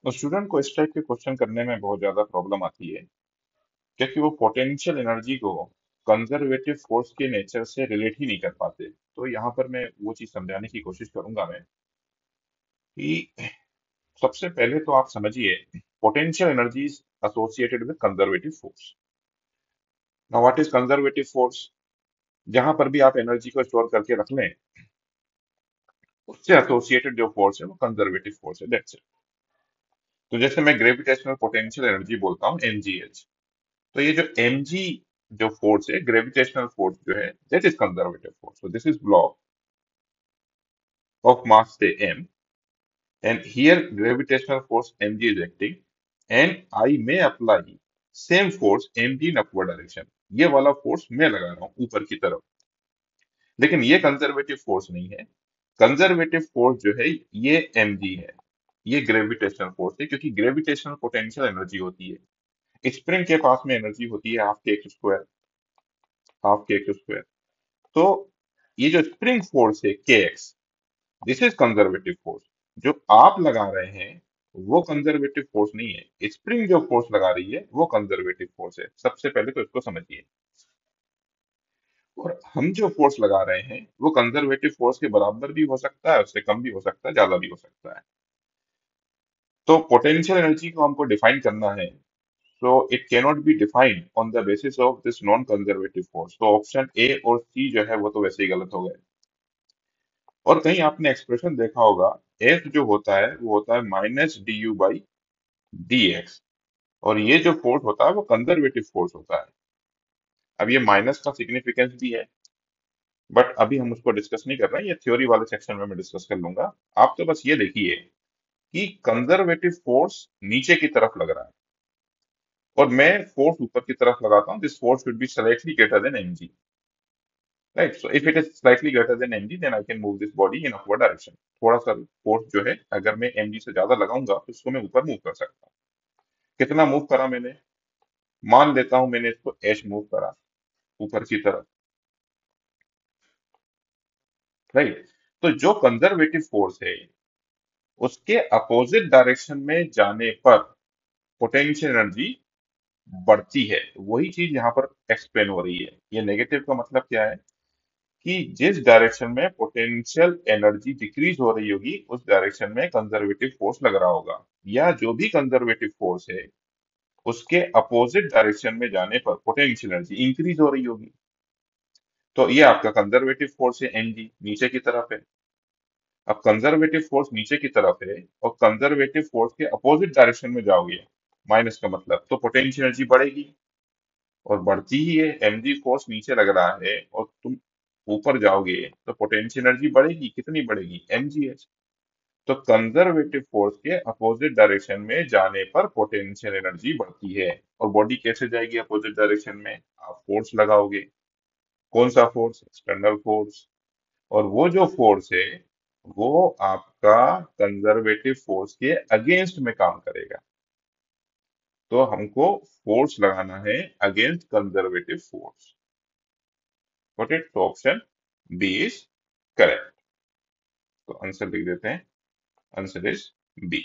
तो स्टूडेंट को इस टाइप के क्वेश्चन करने में बहुत ज्यादा प्रॉब्लम आती है, क्योंकि वो पोटेंशियल एनर्जी को कंजर्वेटिव फोर्स के नेचर से रिलेट ही नहीं कर पाते। तो यहाँ पर मैं वो चीज समझाने की कोशिश करूंगा मैं कि सबसे पहले तो आप समझिए potential energy associated with conservative force. Now what is conservative force? जहां पर भी आप एनर्जी को स्टोर करके रख लें, उससे एसोसिएटेड जो फोर्स है वो कंजर्वेटिव फोर्स है, दैट्स इट। तो जैसे मैं ग्रेविटेशनल पोटेंशियल एनर्जी बोलता हूँ mgh, तो ये जो mg जो फोर्स है, ग्रेविटेशनल फोर्स जो है, that is conservative force. So this is block of mass say m, and here gravitational force mg is acting, and I may apply same force mg in upward direction। ये वाला force मैं लगा रहा हूँ ऊपर की तरफ, लेकिन ये कंजर्वेटिव फोर्स नहीं है। कंजर्वेटिव फोर्स जो है ये mg है, ये ग्रेविटेशनल फोर्स है, क्योंकि ग्रेविटेशनल पोटेंशियल एनर्जी होती है। स्प्रिंग के पास में एनर्जी होती है हाफ के एक्स स्क्वायर, हाफ के एक्स स्क्वायर। तो ये जो स्प्रिंग फोर्स है के x, this is conservative force. जो आप लगा रहे हैं वो कंजर्वेटिव फोर्स नहीं है, स्प्रिंग जो फोर्स लगा रही है वो कंजर्वेटिव फोर्स है। सबसे पहले तो इसको समझिए। और हम जो फोर्स लगा रहे हैं वो कंजर्वेटिव फोर्स के बराबर भी हो सकता है, उससे कम भी हो सकता है, ज्यादा भी हो सकता है। तो पोटेंशियल एनर्जी को हमको डिफाइन करना है, so it cannot be defined on the basis of this non conservative force। तो ऑप्शन ए और सी जो है वो तो वैसे ही गलत हो गए। और कहीं आपने एक्सप्रेशन देखा होगा, एफ जो होता है वो होता है minus D you by D x, और ये जो फोर्स होता है वो कंजर्वेटिव फोर्स होता है। अब ये माइनस का सिग्निफिकेंस भी है, बट अभी हम उसको डिस्कस नहीं कर रहे हैं, ये थ्योरी वाले सेक्शन में मैं डिस्कस कर लूंगा। आप तो बस ये देखिए कि कंजर्वेटिव फोर्स नीचे की तरफ लग रहा है और मैं फोर्स ऊपर की तरफ लगाता हूँ। This force should be slightly greater than mg, right? So if it is slightly greater than mg, then I can move this body in upward direction. थोड़ा सा फोर्स जो है अगर मैं mg से ज्यादा लगाऊंगा तो इसको मैं ऊपर मूव कर सकता हूँ। कितना मूव करा मैंने? मान लेता हूं मैंने इसको h मूव करा ऊपर की तरफ, राइट? तो जो कंजर्वेटिव फोर्स है उसके अपोजिट डायरेक्शन में जाने पर पोटेंशियल एनर्जी बढ़ती है। वही चीज यहाँ पर एक्सप्लेन हो रही है। ये नेगेटिव का मतलब क्या है कि जिस डायरेक्शन में पोटेंशियल एनर्जी डिक्रीज हो रही होगी उस डायरेक्शन में कंजर्वेटिव फोर्स लग रहा होगा, या जो भी कंजर्वेटिव फोर्स है उसके अपोजिट डायरेक्शन में जाने पर पोटेंशियल एनर्जी इंक्रीज हो रही होगी। तो ये आपका कंजर्वेटिव फोर्स है, एनजी नीचे की तरफ है। अब कंजर्वेटिव फोर्स नीचे की तरफ है और कंजर्वेटिव फोर्स के अपोजिट डायरेक्शन में जाओगे, माइनस का मतलब, तो पोटेंशियल एनर्जी बढ़ेगी, और बढ़ती ही है। mg फोर्स नीचे लग रहा है और तुम ऊपर जाओगे तो पोटेंशियल एनर्जी बढ़ेगी। कितनी बढ़ेगी? mgh। तो कंजर्वेटिव फोर्स के अपोजिट डायरेक्शन में जाने पर पोटेंशियल एनर्जी बढ़ती है। और बॉडी कैसे जाएगी अपोजिट डायरेक्शन में? आप फोर्स लगाओगे। कौन सा फोर्स? External force. और वो जो फोर्स है वो आपका कंजर्वेटिव फोर्स के अगेंस्ट में काम करेगा। तो हमको फोर्स लगाना है against conservative force. Got it? तो ऑप्शन बी इज करेक्ट। तो आंसर लिख देते हैं, आंसर इज बी।